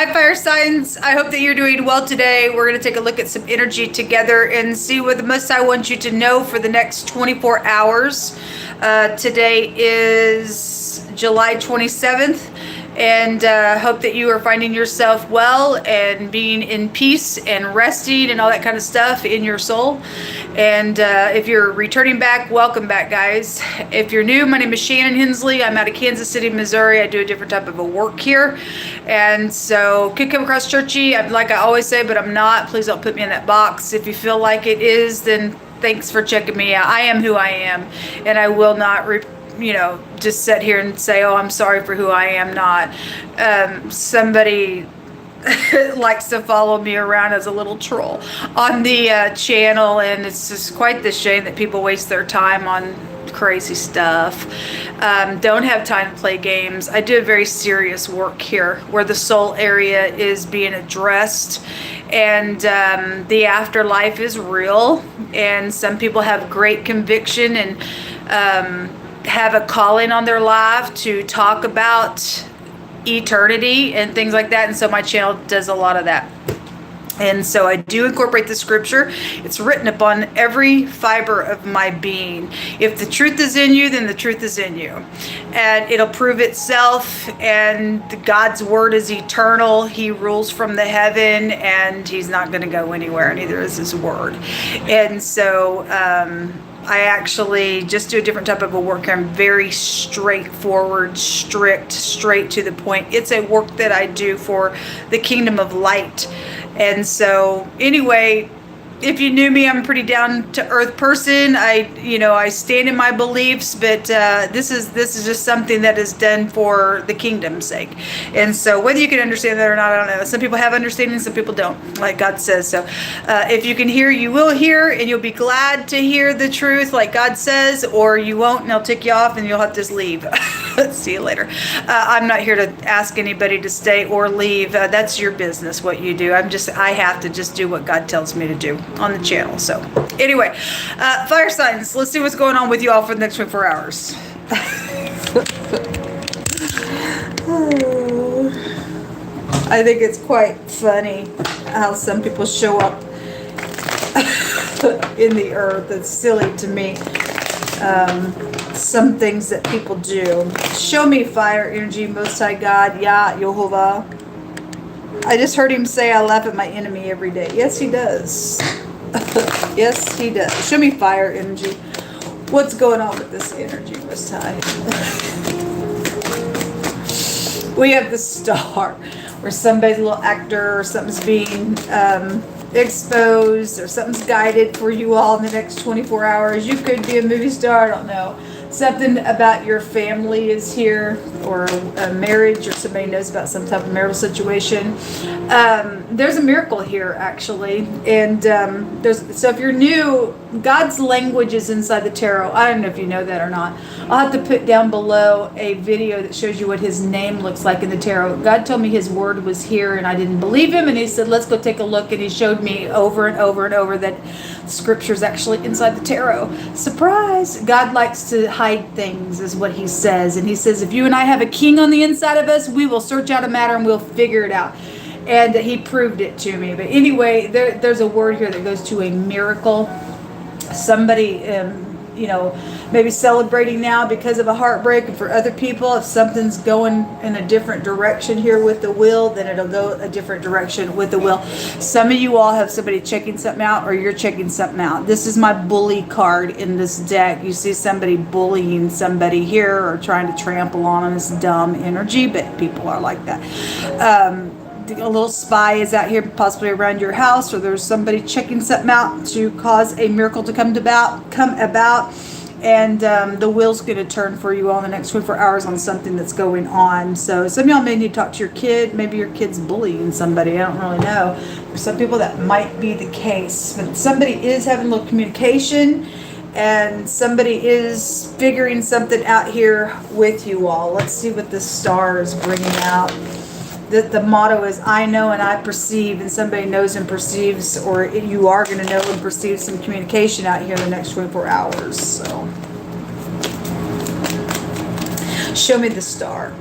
Hi, fire signs. I hope that you're doing well today. We're going to take a look at some energy together and see what the Most High wants you to know for the next 24 hours. Today is July 27th. And hope that you are finding yourself well and being in peace and resting and all that kind of stuff in your soul. And if you're returning back, welcome back, guys. If you're new, my name is Shannon Hensley. I'm out of Kansas City, Missouri. I do a different type of a work here. And so could come across churchy, like I always say, but I'm not. Please don't put me in that box. If you feel like it is, then thanks for checking me out. I am who I am, and I will not just sit here and say, oh, I'm sorry for who I am not. Somebody likes to follow me around as a little troll on the channel, and it's just quite the shame that people waste their time on crazy stuff. Don't have time to play games. I do a very serious work here where the soul area is being addressed, and the afterlife is real, and some people have great conviction and have a calling on their life to talk about eternity and things like that. And so my channel does a lot of that. And so I do incorporate the scripture. It's written upon every fiber of my being. If the truth is in you, then the truth is in you. And it'll prove itself. And God's word is eternal. He rules from the heaven, and he's not going to go anywhere. Neither is his word. And so I actually just do a different type of a work. I'm very straightforward, strict, straight to the point. It's a work that I do for the kingdom of light. And so anyway, if you knew me, I'm a pretty down to earth person. I stand in my beliefs, but this is just something that is done for the kingdom's sake. And so whether you can understand that or not, I don't know. Some people have understanding, some people don't, like God says. So if you can hear, you will hear, and you'll be glad to hear the truth like God says, or you won't, and they'll tick you off and you'll have to just leave. See you later. I'm not here to ask anybody to stay or leave. That's your business, what you do. I have to just do what God tells me to do on the channel. So anyway, fire signs, let's see what's going on with you all for the next 24 hours. I think it's quite funny how some people show up in the earth. It's silly to me. Some things that people do. Show me fire energy, Most High God, Yah, Yehovah. I just heard him say, I laugh at my enemy every day. Yes, he does. Yes, he does. Show me fire energy. What's going on with this energy, Most High? We have the star, where somebody's a little actor or something's being exposed, or something's guided for you all in the next 24 hours. You could be a movie star, I don't know. Something about your family is here, or a marriage, or somebody knows about some type of marital situation. There's a miracle here, actually. And so if you're new, God's language is inside the tarot. I don't know if you know that or not. I'll have to put down below a video that shows you what his name looks like in the tarot. God told me his word was here, and I didn't believe him, and he said, let's go take a look, and he showed me over and over and over that scripture's actually inside the tarot. Surprise! God likes to hide things, is what he says. And he says, if you and I have a king on the inside of us, we will search out a matter and we'll figure it out. And he proved it to me. But anyway, there's a word here that goes to a miracle. Somebody, maybe celebrating now because of a heartbreak. And for other people, if something's going in a different direction here with the will, then it'll go a different direction with the will. Some of you all have somebody checking something out, or you're checking something out. This is my bully card in this deck. You see somebody bullying somebody here, or trying to trample on this dumb energy, but people are like that. A little spy is out here, possibly around your house, or there's somebody checking something out to cause a miracle to come about. And the wheel's going to turn for you all in the next 24 hours on something that's going on. So some of y'all may need to talk to your kid. Maybe your kid's bullying somebody. I don't really know. For some people that might be the case. But somebody is having a little communication, and somebody is figuring something out here with you all. Let's see what this star is bringing out. The motto is, I know and I perceive, and somebody knows and perceives, or you are going to know and perceive some communication out here in the next 24 hours. So, show me the star.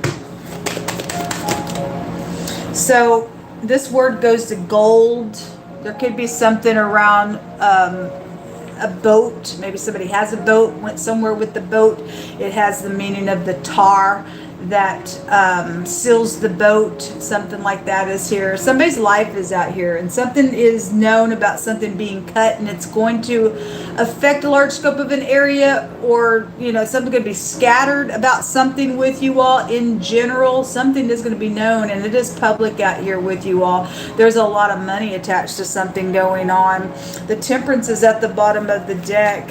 So this word goes to gold. There could be something around a boat. Maybe somebody has a boat, went somewhere with the boat. It has the meaning of the tar that seals the boat. Something like that is here. Somebody's life is out here, and something is known about something being cut, and it's going to affect a large scope of an area, or something going to be scattered about something with you all in general. Something is going to be known, and it is public out here with you all. There's a lot of money attached to something going on. The Temperance is at the bottom of the deck.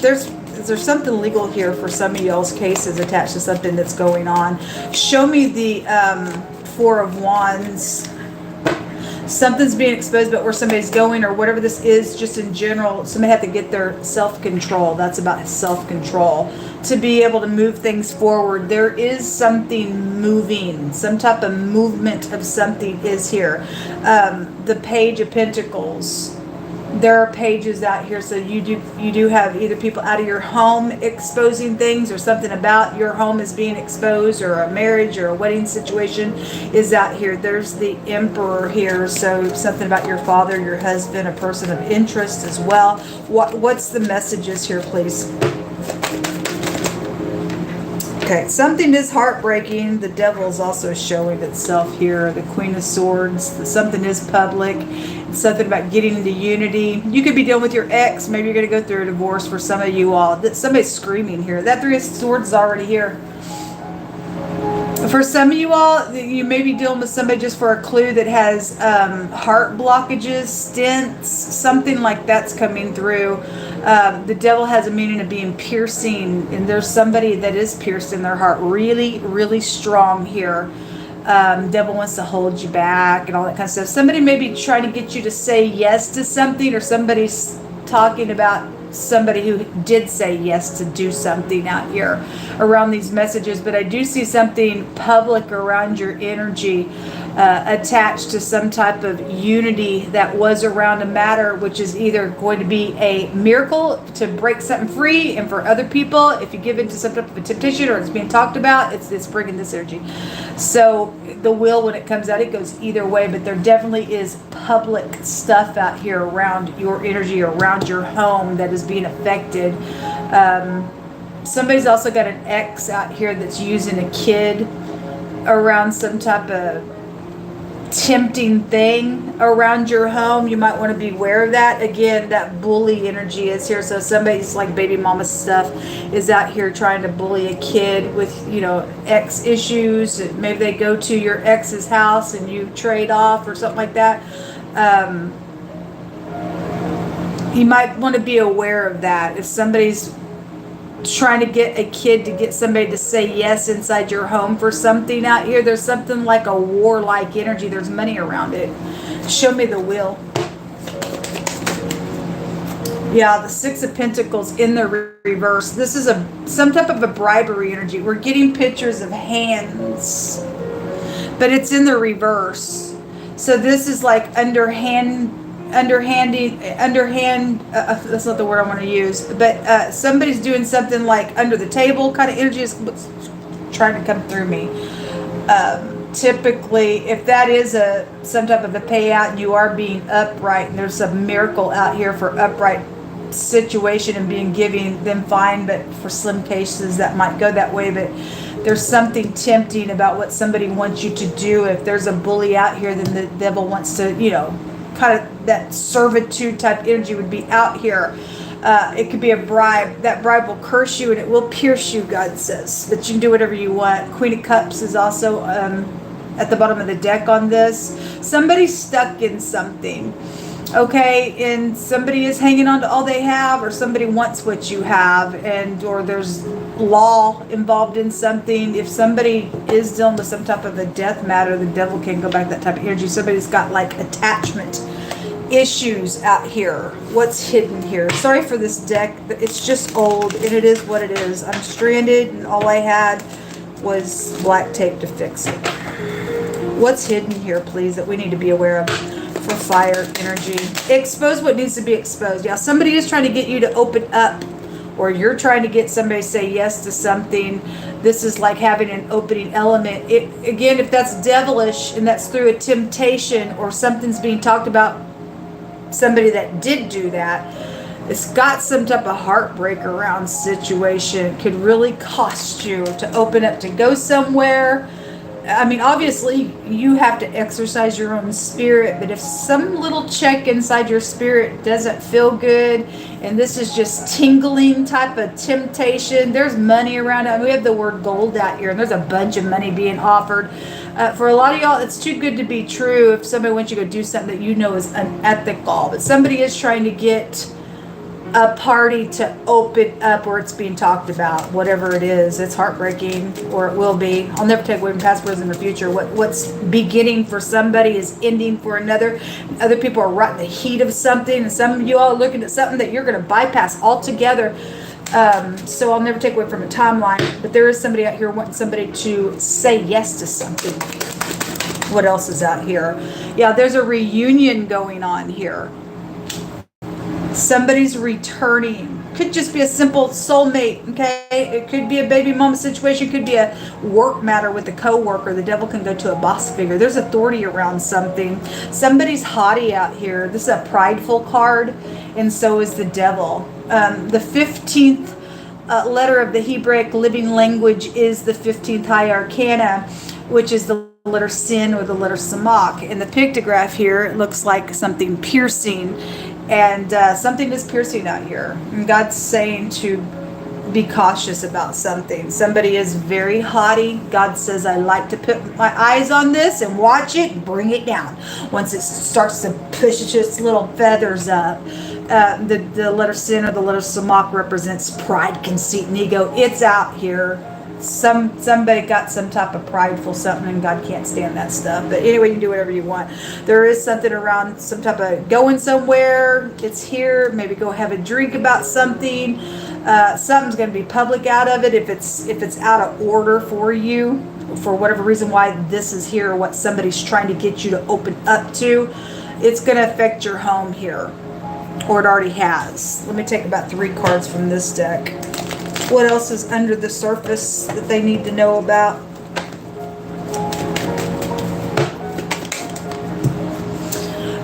There's something legal here for some of y'all's cases attached to something that's going on. Show me the Four of Wands. Something's being exposed about where somebody's going, or whatever this is, just in general. Somebody have to get their self-control. That's about self-control to be able to move things forward. There is something moving. Some type of movement of something is here. The Page of Pentacles. There are pages out here, so you do have either people out of your home exposing things, or something about your home is being exposed, or a marriage or a wedding situation is out here. There's the Emperor here, so something about your father, your husband, a person of interest as well. What's the messages here, please? Okay, something is heartbreaking. The Devil is also showing itself here. The Queen of Swords. Something is public. It's something about getting into unity. You could be dealing with your ex. Maybe you're going to go through a divorce for some of you all. Somebody's screaming here. That Three of Swords is already here. For some of you all, you may be dealing with somebody just for a clue that has heart blockages, stents, something like that's coming through. The Devil has a meaning of being piercing, and there's somebody that is pierced in their heart really, really strong here. Devil wants to hold you back and all that kind of stuff. Somebody may be trying to get you to say yes to something, or somebody's talking about somebody who did say yes to do something out here around these messages. But I do see something public around your energy attached to some type of unity that was around a matter, which is either going to be a miracle to break something free, and for other people, if you give into some type of a temptation or it's being talked about, it's bringing this energy. So the Wheel, when it comes out, it goes either way, but there definitely is public stuff out here around your energy, around your home, that is being affected. Somebody's also got an ex out here that's using a kid around some type of tempting thing around your home. You might want to be aware of that. Again, that bully energy is here. So somebody's like baby mama stuff is out here trying to bully a kid with, ex issues. Maybe they go to your ex's house and you trade off or something like that. You might want to be aware of that. If somebody's trying to get a kid to get somebody to say yes inside your home for something out here, there's something like a warlike energy. There's money around it. Show me the Wheel. Yeah, the Six of Pentacles in the reverse. This is some type of a bribery energy. We're getting pictures of hands, but it's in the reverse. So this is like underhand, that's not the word I want to use, but somebody's doing something like under the table kind of energy is what's trying to come through me. Typically, if that is some type of a payout and you are being upright, and there's a miracle out here for upright situation and being giving them fine, but for slim cases that might go that way. But there's something tempting about what somebody wants you to do. If there's a bully out here, then the Devil wants to, kind of that servitude type energy would be out here. It could be a bribe. That bribe will curse you and it will pierce you, God says. But you can do whatever you want. Queen of Cups is also at the bottom of the deck on this. Somebody's stuck in something. Okay, and somebody is hanging on to all they have, or somebody wants what you have, or there's law involved in something. If somebody is dealing with some type of a death matter, the Devil can go back that type of energy. Somebody's got like attachment issues out here. What's hidden here? Sorry for this deck, but it's just old, and it is what it is. I'm stranded, and all I had was black tape to fix it. What's hidden here, please, that we need to be aware of? For fire energy, expose what needs to be exposed. Yeah, somebody is trying to get you to open up or you're trying to get somebody to say yes to something. This is like having an opening element. Again, if that's devilish and that's through a temptation or something's being talked about, somebody that did do that, it's got some type of heartbreak around situation. It could really cost you to open up to go somewhere. I mean, obviously, you have to exercise your own spirit, but if some little check inside your spirit doesn't feel good, and this is just tingling type of temptation, there's money around it. We have the word gold out here, and there's a bunch of money being offered. For a lot of y'all, it's too good to be true if somebody wants you to go do something that you know is unethical, but somebody is trying to get a party to open up where it's being talked about, whatever it is. It's heartbreaking, or it will be. I'll never take away from past, present, or future. What's beginning for somebody is ending for another. Other people are right in the heat of something, and some of you all are looking at something that you're going to bypass altogether. So I'll never take away from a timeline, but there is somebody out here wanting somebody to say yes to something. What else is out here? Yeah, there's a reunion going on here. Somebody's returning. Could just be a simple soulmate, okay? It could be a baby mama situation. It could be a work matter with a coworker. The devil can go to a boss figure. There's authority around something. Somebody's haughty out here. This is a prideful card, and so is the devil. The 15th letter of the Hebraic living language is the 15th high arcana, which is the letter sin or the letter samach. In the pictograph here, it looks like something piercing. And something is piercing out here. And God's saying to be cautious about something. Somebody is very haughty. God says, I like to put my eyes on this and watch it, bring it down. Once it starts to push its little feathers up. The letter sin or the letter samach represents pride, conceit, and ego. It's out here. Somebody got some type of prideful something, and God can't stand that stuff. But anyway, you can do whatever you want. There is something around some type of going somewhere. It's here. Maybe go have a drink about something. Something's going to be public out of it if it's out of order for you, for whatever reason why this is here, or what somebody's trying to get you to open up to. It's going to affect your home here, or it already has. Let me take about 3 cards from this deck. What else is under the surface that they need to know about?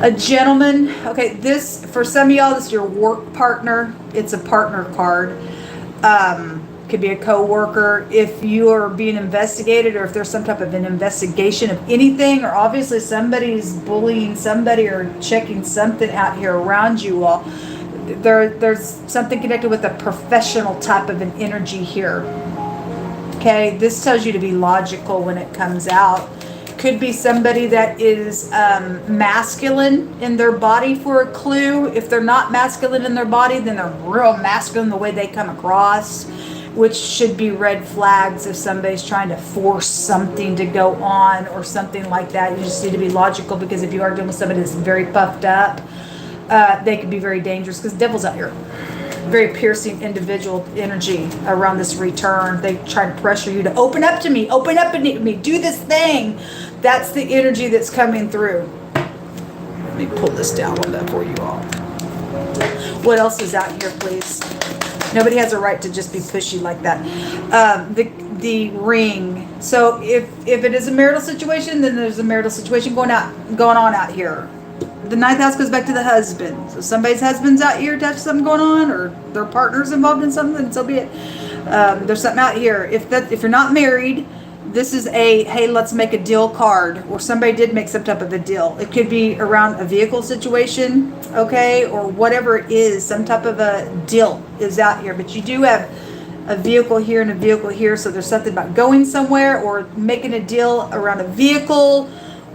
A gentleman. Okay, this, for some of y'all, this is your work partner. It's a partner card. Could be a co-worker. If you are being investigated, or if there's some type of an investigation of anything, or obviously somebody's bullying somebody or checking something out here around you all. There's something connected with a professional type of an energy here. Okay, this tells you to be logical when it comes out. Could be somebody that is masculine in their body for a clue. If they're not masculine in their body, then they're real masculine the way they come across, which should be red flags if somebody's trying to force something to go on or something like that. You just need to be logical, because if you are dealing with somebody that's very puffed up, they can be very dangerous, because the devil's out here. Very piercing individual energy around this return. They try to pressure you to open up to me, do this thing. That's the energy that's coming through. Let me pull this down a little bit for you all. What else is out here, please? Nobody has a right to just be pushy like that. The ring. So if it is a marital situation, then there's a marital situation going on out here. The 9th house goes back to the husband. So somebody's husband's out here to have something going on, or their partner's involved in something, so be it. There's something out here. If you're not married, this is a, hey, let's make a deal card, or somebody did make some type of a deal. It could be around a vehicle situation, okay, or whatever it is. Some type of a deal is out here, but you do have a vehicle here and a vehicle here, so there's something about going somewhere or making a deal around a vehicle,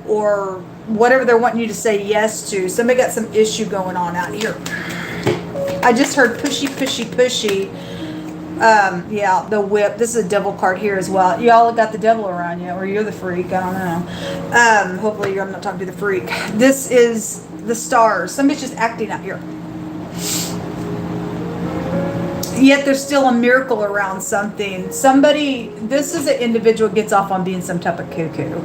or whatever they're wanting you to say yes to. Somebody got some issue going on out here. I just heard pushy, pushy, pushy. Yeah, the whip. This is a devil card here as well. Y'all got the devil around you, or you're the freak. I don't know. Hopefully I'm not talking to the freak. This is the stars. Somebody's just acting out here. Yet there's still a miracle around something. This is an individual gets off on being some type of cuckoo.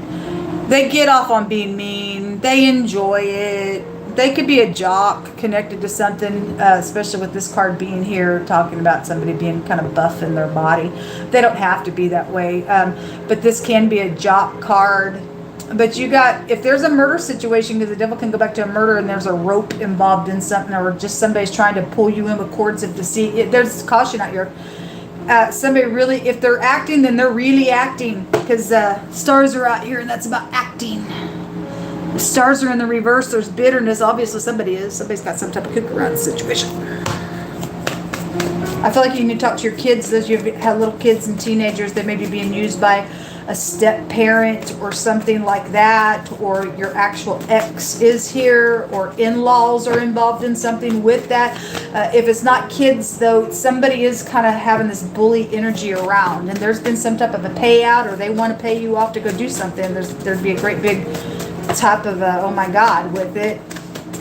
They get off on being mean. They enjoy it. they could be a jock connected to something, especially with this card being here, talking about somebody being kind of buff in their body. They don't have to be that way, but this can be a jock card. But you got, if there's a murder situation, because the devil can go back to a murder and there's a rope involved in something, or just somebody's trying to pull you in with cords of deceit. There's caution out here. Somebody really, if they're acting, then they're really acting, because stars are out here and that's about acting. The stars are in the reverse. There's bitterness. Obviously somebody's got some type of kook around the situation. I feel like you need to talk to your kids. Those you have little kids and teenagers that may be being used by a step parent or something like that, or your actual ex is here, or in-laws are involved in something with that. If it's not kids though, somebody is kind of having this bully energy around, and there's been some type of a payout, or they want to pay you off to go do something. There'd be a great big type of oh my God with it.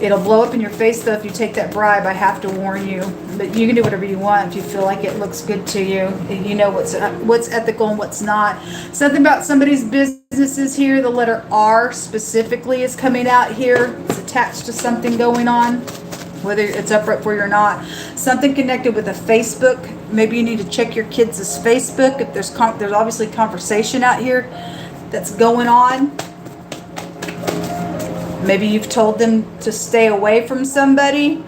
It'll blow up in your face though if you take that bribe. I have to warn you. But you can do whatever you want if you feel like it looks good to you. You know what's ethical and what's not. Something about somebody's businesses here. The letter R specifically is coming out here. It's attached to something going on, whether it's upright for you or not. Something connected with a Facebook. Maybe you need to check your kids' Facebook. If there's obviously conversation out here that's going on. Maybe you've told them to stay away from somebody,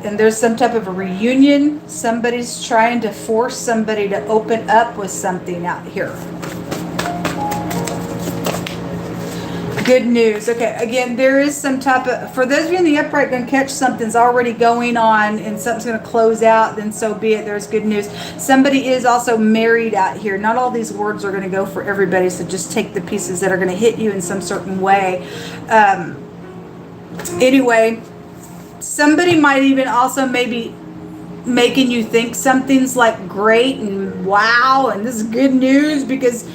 and there's some type of a reunion. Somebody's trying to force somebody to open up with something out here. Good news. Okay, again, there is some type of, for those of you in the upright going to catch something's already going on and something's going to close out, then so be it. There's good news. Somebody is also married out here. Not all these words are going to go for everybody, so just take the pieces that are going to hit you in some certain way. Anyway, somebody might even also maybe making you think something's like great and wow and this is good news because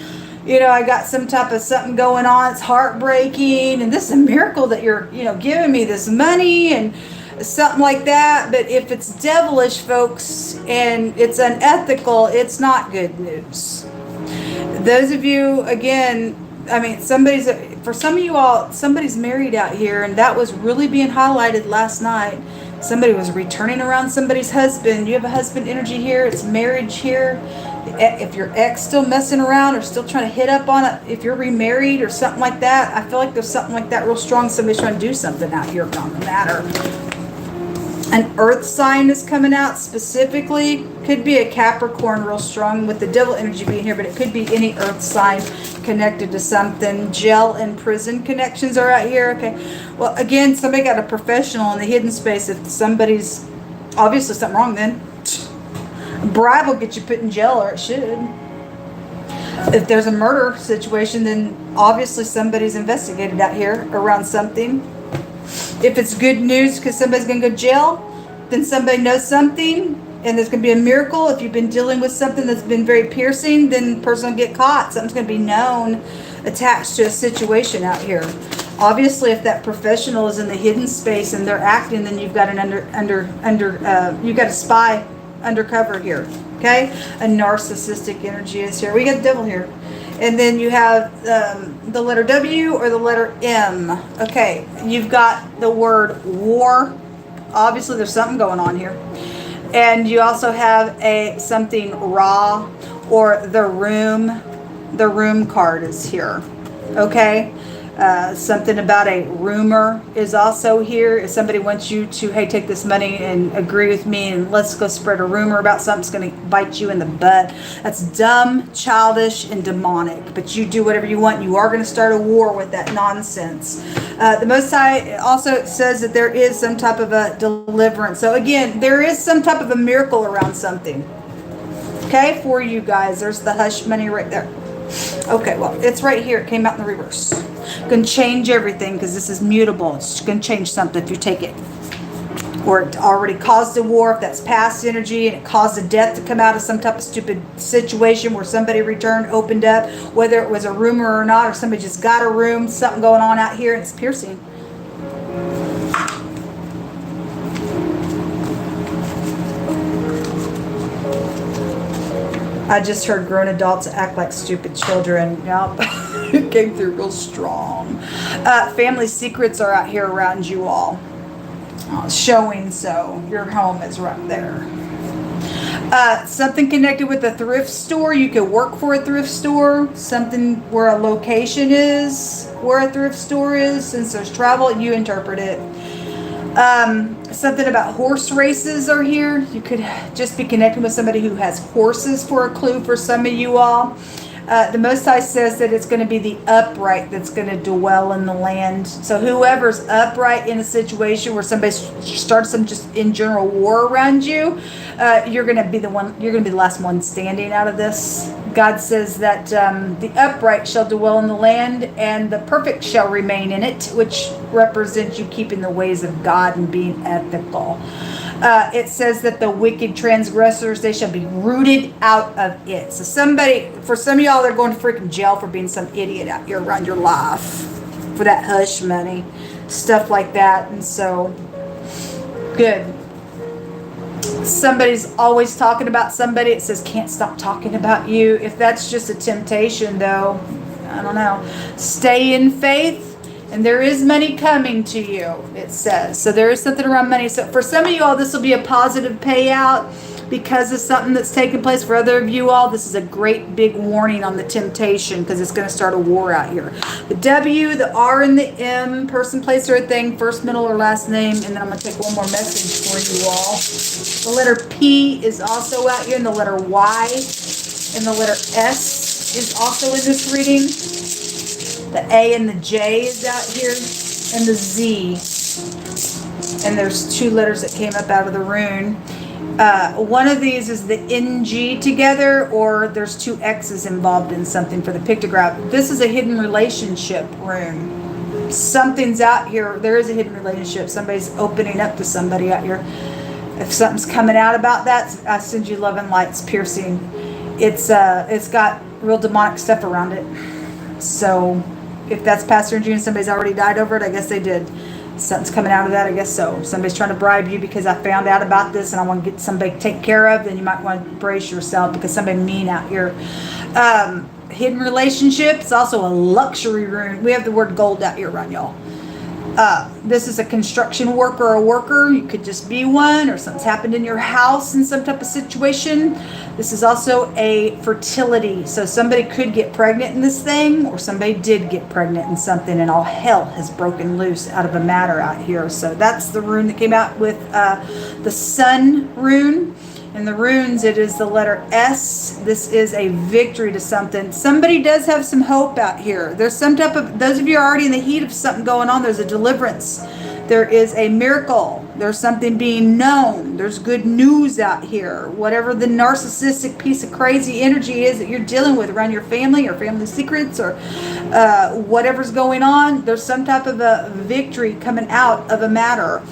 you know, I got some type of something going on. It's heartbreaking. And this is a miracle that you're, you know, giving me this money and something like that. But if it's devilish, folks, and it's unethical, it's not good news. Those of you, again, I mean, for some of you all, somebody's married out here. And that was really being highlighted last night. Somebody was returning around somebody's husband. You have a husband energy here. It's marriage here. If your ex still messing around or still trying to hit up on it, if you're remarried or something like that, I feel like there's something like that real strong. Somebody's trying to do something out here on the matter. An earth sign is coming out specifically. Could be a Capricorn real strong with the devil energy being here, but it could be any earth sign connected to something. Jail and prison connections are out here. Okay. Well, again, somebody got a professional in the hidden space. If somebody's obviously something wrong, then bribe will get you put in jail, or it should. If there's a murder situation, then obviously somebody's investigated out here around something. If it's good news because somebody's going to go to jail, then somebody knows something and there's going to be a miracle. If you've been dealing with something that's been very piercing, then the person will get caught. Something's going to be known attached to a situation out here. Obviously, if that professional is in the hidden space and they're acting, then you've got an you've got a spy undercover here. Okay, a narcissistic energy is here. We got the devil here. And then you have the letter W or the letter M. Okay, you've got the word war. Obviously, there's something going on here. And you also have something raw, or the room. The room card is here. Okay, something about a rumor is also here. If somebody wants you to, hey, take this money and agree with me and let's go spread a rumor about something that's going to bite you in the butt. That's dumb, childish, and demonic. But you do whatever you want. You are going to start a war with that nonsense. The Most High also says that there is some type of a deliverance. So again, there is some type of a miracle around something. Okay, for you guys. There's the hush money right there. Okay, well, it's right here. It came out in the reverse. Going to change everything because this is mutable. It's going to change something if you take it. Or it already caused a war, if that's past energy, and it caused a death to come out of some type of stupid situation where somebody returned, opened up, whether it was a rumor or not, or somebody just got a room, something going on out here, and it's piercing. I just heard grown adults act like stupid children. Yep. It came through real strong. Family secrets are out here around you all. Showing so. Your home is right there. Something connected with a thrift store. You could work for a thrift store. Something where a location is, where a thrift store is. Since there's travel, you interpret it. Something about horse races are here. You could just be connecting with somebody who has horses for a clue for some of you all. The Most High says that it's going to be the upright that's going to dwell in the land. So whoever's upright in a situation where somebody starts some just in general war around you, you're going to be the one. You're going to be the last one standing out of this. God says that the upright shall dwell in the land, and the perfect shall remain in it, which represents you keeping the ways of God and being ethical. It says that the wicked transgressors, they shall be rooted out of it. So for some of y'all, they're going to freaking jail for being some idiot out here around your life for that hush money, stuff like that. And so, good. Somebody's always talking about somebody. It says can't stop talking about you. If that's just a temptation, though, I don't know. Stay in faith. And there is money coming to you, it says. So there is something around money. So for some of you all, this will be a positive payout because of something that's taking place. For other of you all, this is a great big warning on the temptation because it's going to start a war out here. The W, the R, and the M, person, place, or thing, first, middle, or last name. And then I'm going to take one more message for you all. The letter P is also out here, and the letter Y and the letter S is also in this reading. The A and the J is out here, and the Z. And there's two letters that came up out of the rune. One of these is the NG together, or there's two X's involved in something for the pictograph. This is a hidden relationship rune. Something's out here. There is a hidden relationship. Somebody's opening up to somebody out here. If something's coming out about that, I send you love and lights piercing. It's got real demonic stuff around it. So if that's Pastor and June, somebody's already died over it, I guess they did. Something's coming out of that, I guess so. Somebody's trying to bribe you because I found out about this and I want to get somebody taken care of, then you might want to brace yourself because somebody mean out here. Hidden relationship, it's also a luxury rune. We have the word gold out here around y'all. This is a construction worker or a worker. You could just be one, or something's happened in your house in some type of situation. This is also a fertility. So somebody could get pregnant in this thing, or somebody did get pregnant in something, and all hell has broken loose out of a matter out here. So that's the rune that came out with the sun rune. In the runes, it is the letter S. This is a victory to something. Somebody does have some hope out here. There's some type of, those of you are already in the heat of something going on. There's a deliverance. There is a miracle. There's something being known. There's good news out here. Whatever the narcissistic piece of crazy energy is that you're dealing with around your family or family secrets or whatever's going on, there's some type of a victory coming out of a matter.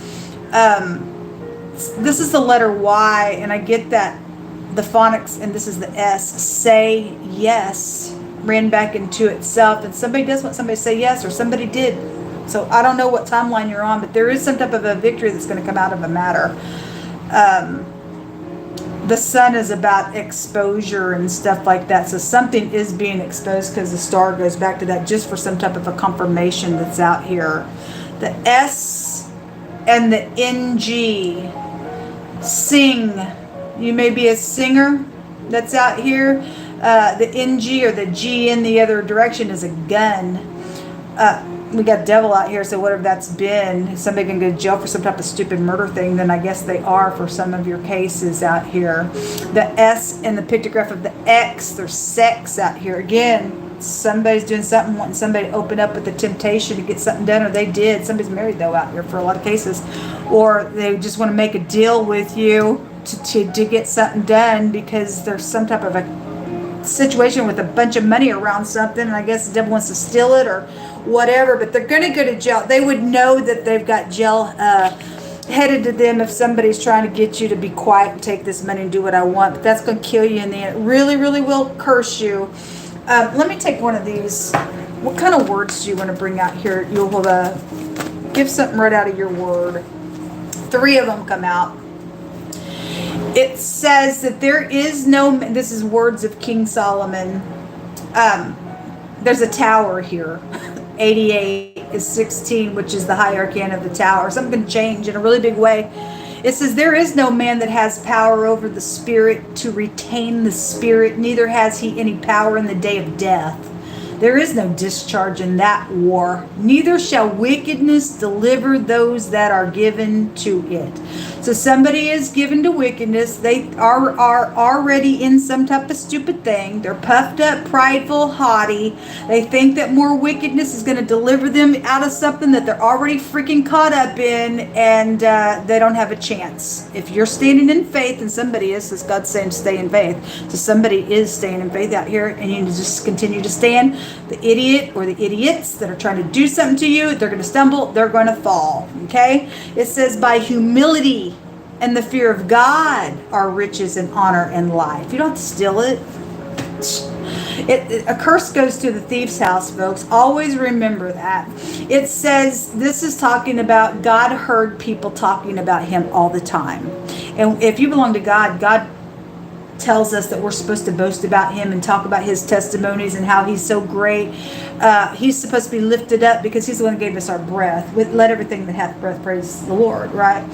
This is the letter Y, and I get that the phonics, and this is the S. Say yes ran back into itself, and somebody does want somebody to say yes, or somebody did. So I don't know what timeline you're on, but there is some type of a victory that's going to come out of a matter. The sun is about exposure and stuff like that, so something is being exposed because the star goes back to that just for some type of a confirmation that's out here. The S and the NG. Sing. You may be a singer that's out here. The NG or the G in the other direction is a gun. We got devil out here, so whatever that's been, somebody can go to jail for some type of stupid murder thing, then I guess they are for some of your cases out here. The S and the pictograph of the X, there's sex out here. Again, somebody's doing something, wanting somebody to open up with the temptation to get something done, or they did. Somebody's married, though, out here for a lot of cases. Or they just want to make a deal with you to get something done because there's some type of a situation with a bunch of money around something, and I guess the devil wants to steal it or whatever, but they're going to go to jail. They would know that they've got jail headed to them if somebody's trying to get you to be quiet and take this money and do what I want, but that's going to kill you in the end. It really, really will curse you. Let me take one of these. What kind of words do you want to bring out here? You'll give something right out of your word. 3 of them come out. It says that there is no, this is words of King Solomon. there's a tower here. 88 is 16, which is the high arcana of the tower. Something can change in a really big way. It says, there is no man that has power over the spirit to retain the spirit, neither has he any power in the day of death. There is no discharge in that war. Neither shall wickedness deliver those that are given to it. So somebody is given to wickedness. They are already in some type of stupid thing. They're puffed up, prideful, haughty. They think that more wickedness is going to deliver them out of something that they're already freaking caught up in, and they don't have a chance. If you're standing in faith, and somebody is, because God's saying stay in faith. So somebody is staying in faith out here, and you just continue to stand. The idiot or the idiots that are trying to do something to you, they're going to stumble, they're going to fall. Okay? It says, by humility and the fear of God are riches and honor and life. You don't have to steal it. A curse goes to the thief's house, folks. Always remember that. It says, this is talking about God heard people talking about him all the time. And if you belong to God, God tells us that we're supposed to boast about him and talk about his testimonies and how he's so great. He's supposed to be lifted up because he's the one that gave us our breath. Let everything that hath breath praise the Lord, right?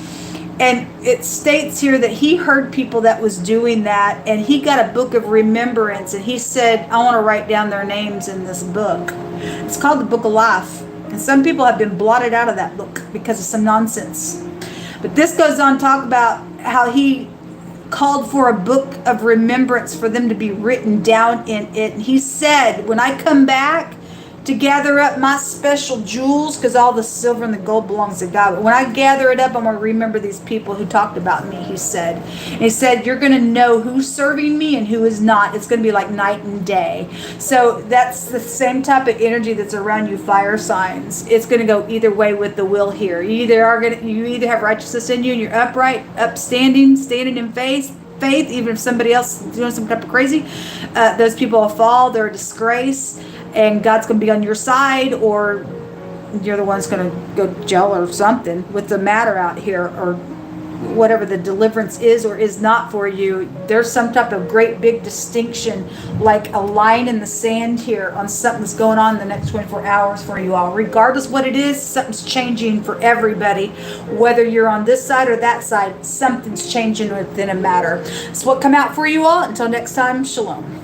And it states here that he heard people that was doing that, and he got a book of remembrance, and he said, I want to write down their names in this book. It's called the Book of Life. And some people have been blotted out of that book because of some nonsense. But this goes on to talk about how he called for a book of remembrance for them to be written down in it. And he said, when I come back to gather up my special jewels, because all the silver and the gold belongs to God, but when I gather it up, I'm going to remember these people who talked about me, he said. And he said, you're going to know who's serving me and who is not. It's going to be like night and day. So that's the same type of energy that's around you, fire signs. It's going to go either way with the will here. You either have righteousness in you and you're upright, upstanding, standing in faith, even if somebody else is doing some type of crazy, those people will fall. They're a disgrace, and God's going to be on your side, or you're the one's going to go to jail or something with the matter out here, or whatever the deliverance is or is not for you. There's some type of great big distinction, like a line in the sand here on something that's going on in the next 24 hours for you all. Regardless what it is, something's changing for everybody. Whether you're on this side or that side, something's changing within a matter. It's what come out for you all. Until next time, shalom.